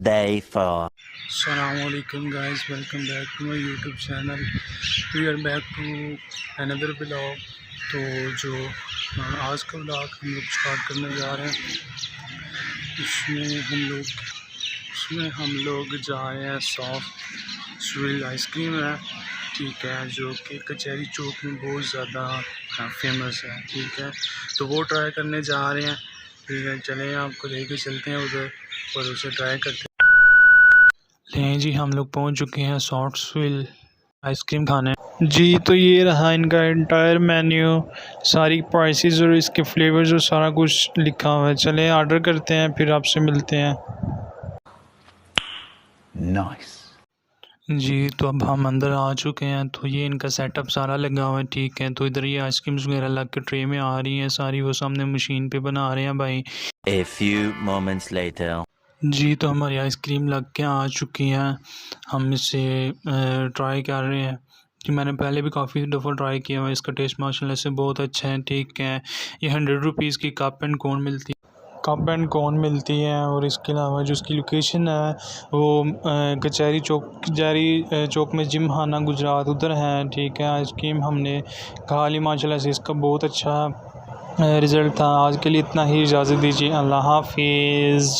Day 4. Assalamualaikum guys, welcome back to my YouTube channel. We are back to another vlog. तो जो आज का vlog हम लोग स्टार्ट करने जा रहे हैं, उसमें हम लोग जा रहे हैं सॉफ्ट स्विल आइसक्रीम है, ठीक है, जो कि कचहरी चौक में बहुत ज़्यादा फेमस है, ठीक है। तो वो ट्राई करने जा रहे हैं, ठीक है। चलें आपको लेके चलते हैं उधर और उसे ट्राई करते हैं। लें जी, हम लोग पहुंच चुके हैं सॉफ्ट स्विल आइसक्रीम खाने जी। तो ये रहा इनका एंटायर मेन्यू, सारी प्राइसेस और इसके फ्लेवर्स और सारा कुछ लिखा हुआ है। चलें ऑर्डर करते हैं, फिर आपसे मिलते हैं। Nice. जी, तो अब हम अंदर आ चुके हैं। तो ये इनका सेटअप सारा लगा हुआ है, ठीक है। तो इधर ये आइसक्रीम्स वगैरह लग के ट्रे में आ रही हैं सारी, वो सामने मशीन पे बना रहे हैं भाई। A few moments later. जी, तो हमारी आइसक्रीम लग के आ चुकी हैं, हम इसे ट्राई कर रहे हैं कि मैंने पहले भी काफ़ी दफ़ा ट्राई किया हुआ है। इसका टेस्ट माशाल्लाह से बहुत अच्छा है, ठीक है। ये 100 रुपीज़ की कप एंड कोन मिलती है और इसके अलावा जो इसकी लोकेशन है वो कचहरी चौक में जिम खाना गुजरात उधर है, ठीक है। आइसक्रीम हमने खा ली, माशाल्लाह से इसका बहुत अच्छा रिज़ल्ट था। आज के लिए इतना ही, इजाज़त दीजिए, अल्लाह हाफिज़।